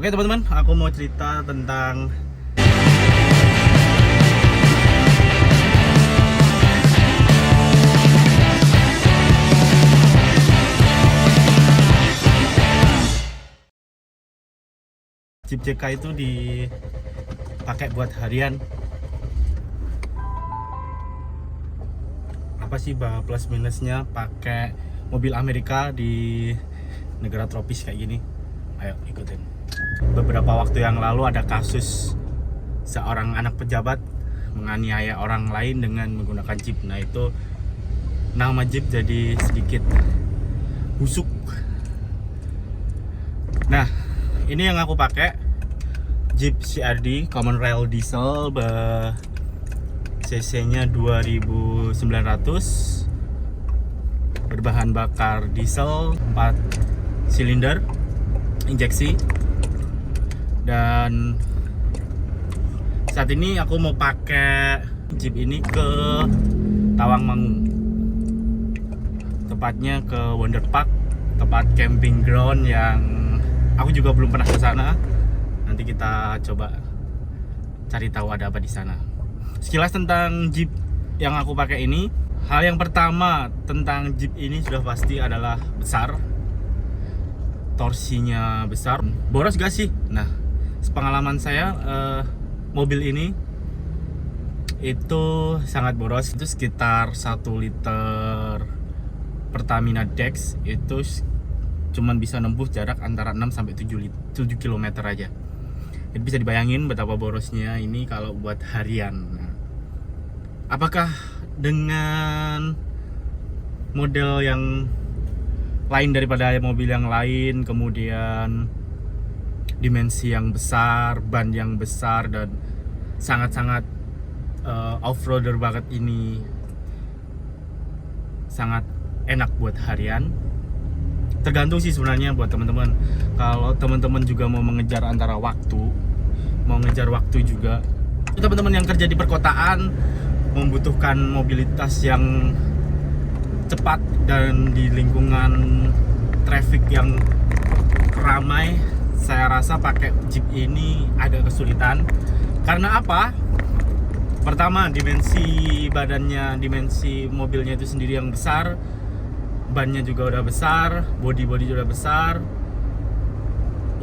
Oke teman-teman, aku mau cerita tentang Jeep JK itu dipakai buat harian. Apa sih plus minusnya pakai mobil Amerika di negara tropis kayak gini? Ayo ikutin. Beberapa waktu yang lalu ada kasus seorang anak pejabat menganiaya orang lain dengan menggunakan Jeep. Nah itu nama Jeep jadi sedikit busuk. Nah ini yang aku pakai Jeep CRD Common Rail Diesel, cc nya 2900, berbahan bakar diesel 4 silinder injeksi. Dan saat ini aku mau pakai Jeep ini ke Tawangmangu, tepatnya ke Wonder Park, tempat camping ground yang aku juga belum pernah ke sana. Nanti kita coba cari tahu ada apa di sana. Sekilas tentang Jeep yang aku pakai ini, hal yang pertama tentang Jeep ini sudah pasti adalah besar. Torsinya besar. Boros gak sih? Nah, sepengalaman saya mobil ini itu sangat boros. Itu sekitar 1 liter Pertamina Dex itu cuman bisa nempuh jarak antara 6 sampai 7 km aja. Jadi bisa dibayangin betapa borosnya ini kalau buat harian. Nah, apakah dengan model yang lain daripada mobil yang lain, kemudian dimensi yang besar, ban yang besar, dan sangat-sangat off-roader banget ini sangat enak buat harian? Tergantung sih sebenarnya buat teman-teman. Kalau teman-teman juga mau mengejar antara waktu, mau ngejar waktu juga, teman-teman yang kerja di perkotaan membutuhkan mobilitas yang cepat dan di lingkungan traffic yang ramai, saya rasa pakai Jeep ini agak kesulitan. Karena apa? Pertama, dimensi badannya, dimensi mobilnya itu sendiri yang besar, bannya juga udah besar, body juga udah besar.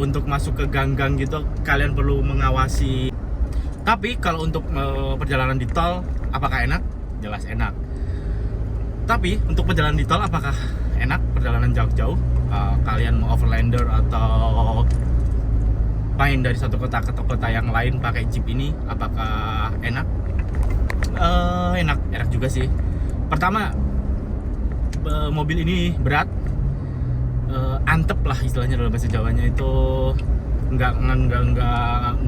Untuk masuk ke gang-gang gitu kalian perlu mengawasi. Tapi kalau untuk perjalanan di tol, apakah enak? Jelas enak. Tapi untuk perjalanan di tol, apakah enak perjalanan jauh-jauh? Kalian mau overlander atau main dari satu kota ke kota yang lain pakai Jeep ini, apakah enak? Enak juga sih. Pertama, mobil ini berat, antep lah istilahnya dalam bahasa Jawanya, itu nggak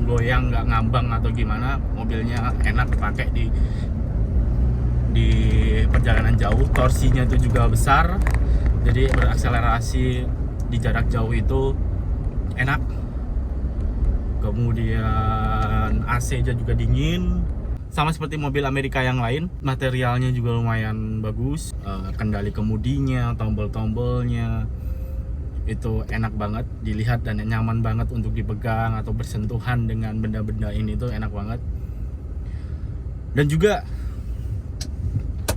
goyang, nggak ngambang atau gimana. Mobilnya enak dipakai di perjalanan jauh. Torsinya itu juga besar, jadi berakselerasi di jarak jauh itu enak. Kemudian AC-nya juga dingin, sama seperti mobil Amerika yang lain. Materialnya juga lumayan bagus, kendali kemudinya, tombol-tombolnya itu enak banget dilihat dan nyaman banget untuk dipegang atau bersentuhan dengan benda-benda ini, tuh enak banget. Dan juga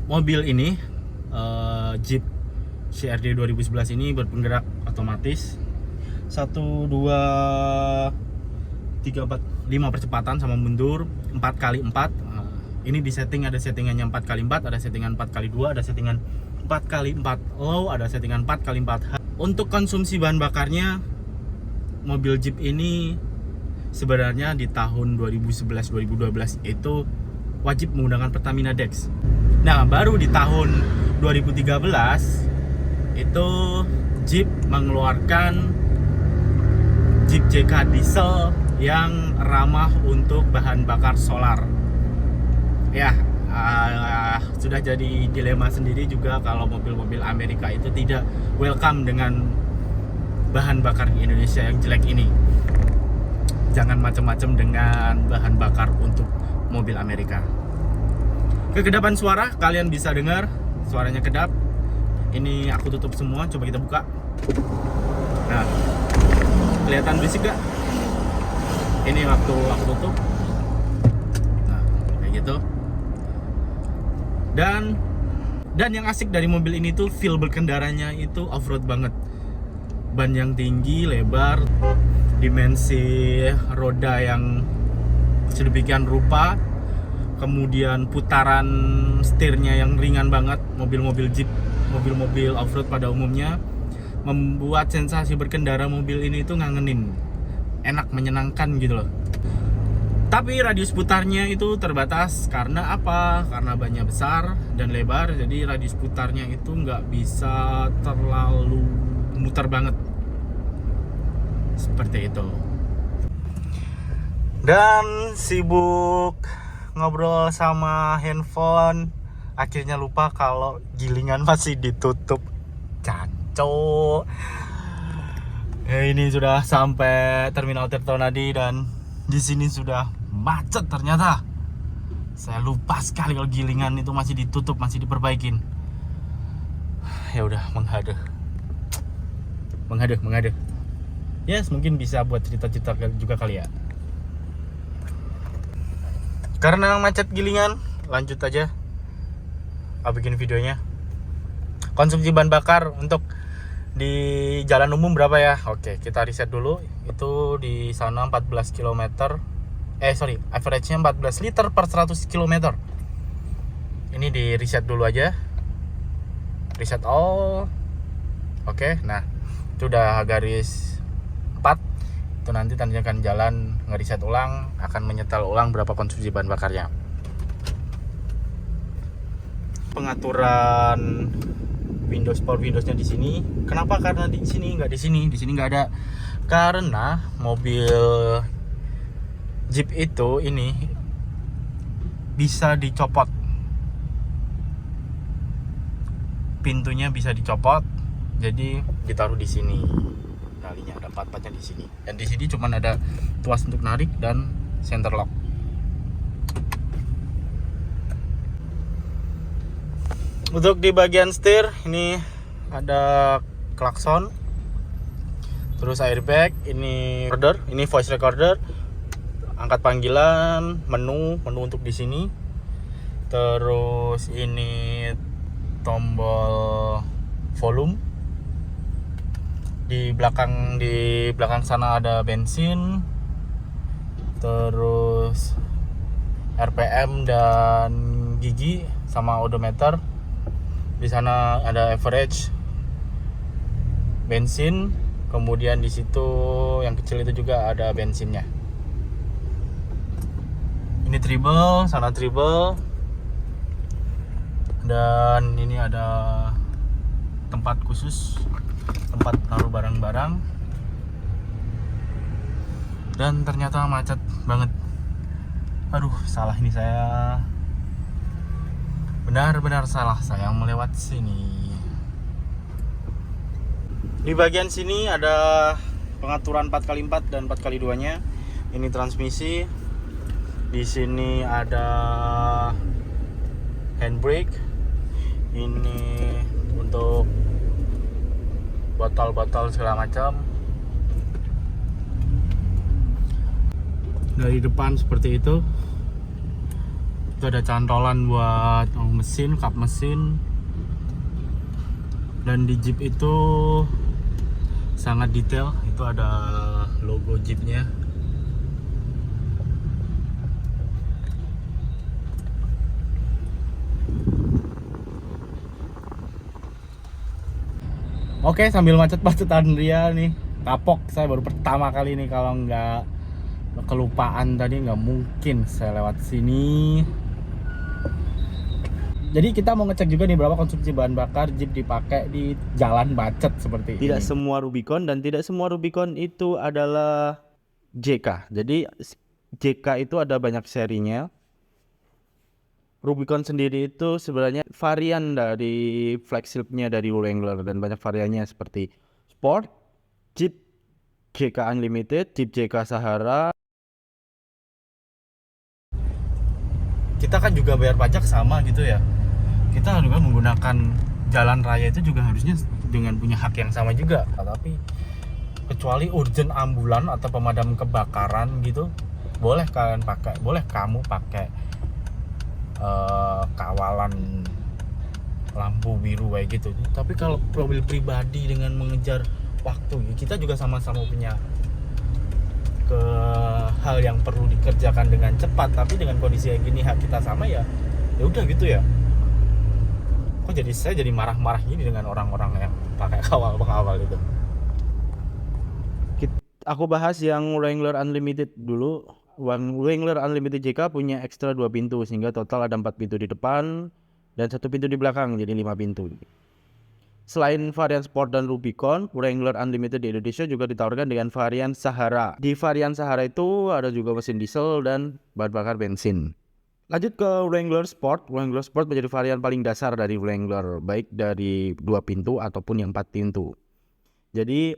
mobil ini Jeep CRD 2011 ini berpenggerak otomatis 1, 2, 3, 4, 5 percepatan sama mundur, 4x4. Ini di setting, ada settingannya 4x4, ada settingan 4x2, ada settingan 4x4 low, ada settingan 4x4 high. Untuk konsumsi bahan bakarnya, mobil Jeep ini sebenarnya di tahun 2011-2012 itu wajib menggunakan Pertamina Dex. Nah, baru di tahun 2013 itu Jeep mengeluarkan Jeep JK diesel yang ramah untuk bahan bakar solar. Ya, sudah jadi dilema sendiri juga kalau mobil-mobil Amerika itu tidak welcome dengan bahan bakar di Indonesia yang jelek ini. Jangan macam-macam dengan bahan bakar untuk mobil Amerika. Kekedapan suara kalian bisa dengar, suaranya kedap. Ini aku tutup semua, coba kita buka. Nah, kelihatan berisik gak? Ini waktu aku tutup. Nah, kayak gitu. Dan yang asik dari mobil ini tuh feel berkendaranya itu off-road banget. Ban yang tinggi, lebar, dimensi roda yang sedemikian rupa, kemudian putaran setirnya yang ringan banget. Mobil-mobil Jeep, mobil-mobil off-road pada umumnya membuat sensasi berkendara mobil ini tuh ngangenin, enak, menyenangkan gitu loh. Tapi radius putarnya itu terbatas. Karena apa? Karena bannya besar dan lebar, jadi radius putarnya itu nggak bisa terlalu muter banget seperti itu. Dan sibuk ngobrol sama handphone, akhirnya lupa kalau gilingan masih ditutup. Caco. Ini sudah sampai Terminal Tirtonadi dan di sini sudah macet ternyata. Saya lupa sekali kalau gilingan itu masih ditutup, masih diperbaikin. Ya udah, menghadeh. Yes, mungkin bisa buat cerita-cerita juga kali ya. Karena macet gilingan, lanjut aja. Aku bikin videonya. Konsumsi bahan bakar untuk di jalan umum berapa ya? Oke, kita riset dulu. Itu di sana 14 km. Average-nya 14 liter per 100 km. Ini di riset dulu aja. Riset all. Oke, nah itu udah garis 4. Itu nanti tandanya akan jalan ngeriset ulang, akan menyetel ulang berapa konsumsi bahan bakarnya. Pengaturan power Windowsnya di sini. Kenapa? Karena di sini nggak nggak ada. Karena mobil Jeep itu ini bisa dicopot. Pintunya bisa dicopot, jadi ditaruh di sini. Talinya ada part-partnya di sini. Dan di sini cuma ada tuas untuk narik dan center lock. Untuk di bagian setir ini ada klakson, terus airbag, ini recorder, ini voice recorder, angkat panggilan, menu untuk di sini, terus ini tombol volume. Di belakang sana ada bensin, terus RPM dan gigi sama odometer. Di sana ada average bensin, kemudian di situ yang kecil itu juga ada bensinnya. Ini treble, sana treble, dan ini ada tempat khusus, tempat taruh barang-barang. Dan ternyata macet banget. Aduh, salah ini saya. Benar-benar salah saya melewat sini. Di bagian sini ada pengaturan 4x4 dan 4x2 nya. Ini transmisi. Di sini ada handbrake. Ini untuk botol-botol segala macam. Dari depan seperti itu. Itu ada cantolan buat mesin, kap mesin. Dan di Jeep itu sangat detail. Itu ada logo Jeepnya. Oke, sambil macet-macetan dia nih, kapok. Saya baru pertama kali nih, kalau nggak kelupaan tadi nggak mungkin saya lewat sini. Jadi kita mau ngecek juga nih berapa konsumsi bahan bakar Jeep dipakai di jalan macet seperti ini. Tidak semua Rubicon dan tidak semua Rubicon itu adalah JK. Jadi JK itu ada banyak serinya. Rubicon sendiri itu sebenarnya varian dari flagshipnya dari Wrangler, dan banyak variannya seperti Sport, Jeep JK Unlimited, Jeep JK Sahara. Kita kan juga bayar pajak sama gitu ya. Kita juga menggunakan jalan raya itu juga harusnya dengan punya hak yang sama juga. Tapi kecuali urgent ambulan atau pemadam kebakaran gitu, boleh kalian pakai, boleh kamu pakai kawalan lampu biru kayak gitu. Tapi kalau mobil pribadi dengan mengejar waktu, kita juga sama-sama punya ke hal yang perlu dikerjakan dengan cepat, tapi dengan kondisi kayak gini hak kita sama ya udah gitu ya. Kok jadi saya jadi marah-marah gini dengan orang-orang yang pakai kawal pengawal itu. Aku bahas yang Wrangler Unlimited dulu. Wrangler Unlimited JK punya ekstra 2 pintu sehingga total ada 4 pintu di depan dan 1 pintu di belakang, jadi 5 pintu. Selain varian Sport dan Rubicon, Wrangler Unlimited di Indonesia juga ditawarkan dengan varian Sahara. Di varian Sahara itu ada juga mesin diesel dan bahan bakar bensin. Lanjut ke Wrangler Sport. Wrangler Sport menjadi varian paling dasar dari Wrangler, baik dari 2 pintu ataupun yang 4 pintu. Jadi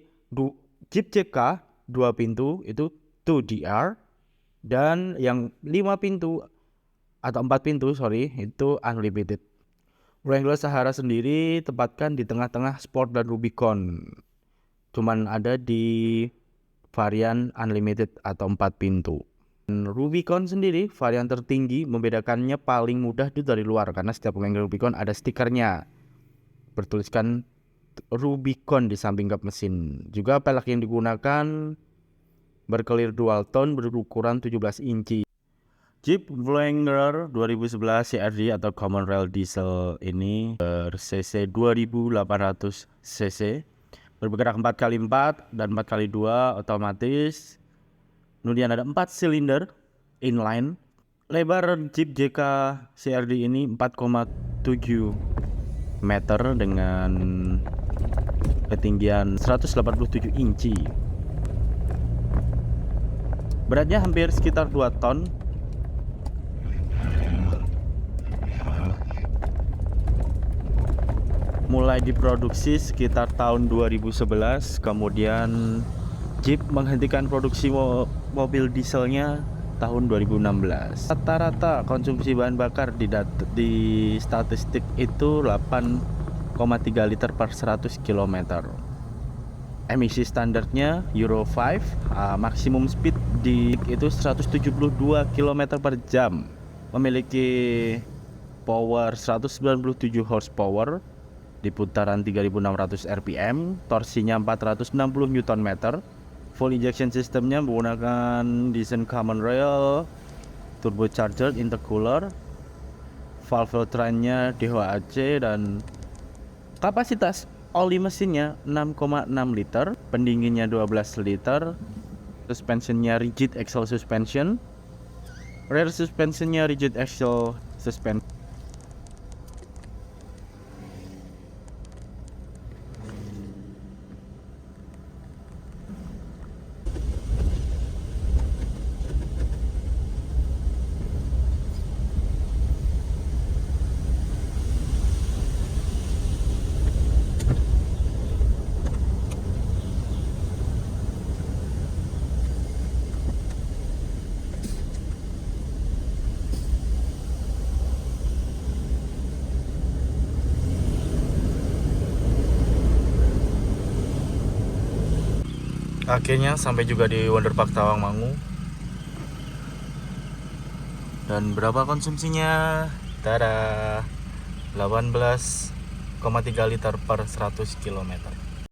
Jeep JK 2 pintu itu 2DR, dan yang 5 pintu atau 4 pintu itu Unlimited. Wrangler Sahara sendiri tempatkan di tengah-tengah Sport dan Rubicon, cuman ada di varian Unlimited atau 4 pintu. Dan Rubicon sendiri varian tertinggi, membedakannya paling mudah itu dari luar karena setiap Wrangler Rubicon ada stikernya bertuliskan Rubicon di samping kap mesin. Juga pelek yang digunakan berkelir dual tone berukuran 17 inci. Jeep Wrangler 2011 CRD atau Common Rail Diesel ini ber-cc 2800 cc, bergerak 4x4 dan 4x2 otomatis. Kemudian ada 4 silinder inline. Lebar Jeep JK CRD ini 4,7 meter dengan ketinggian 187 inci. Beratnya hampir sekitar 2 ton. Mulai diproduksi sekitar tahun 2011, kemudian Jeep menghentikan produksi mobil dieselnya tahun 2016. Rata-rata konsumsi bahan bakar di statistik itu 8,3 liter per 100 km. Emisi standarnya Euro 5, maksimum speed di itu 172 km per jam. Memiliki power 197 horsepower di putaran 3600 rpm, torsinya 460 Nm. Full injection sistemnya menggunakan desain Common Rail, turbocharger, intercooler, valve filterannya DHAC, dan kapasitas oli mesinnya 6,6 liter, pendinginnya 12 liter, suspensionnya rigid axle suspension, rear suspensionnya rigid axle suspension. Akhirnya sampai juga di Wonderpark Tawangmangu. Dan berapa konsumsinya? Tada, 18,3 liter per 100 km.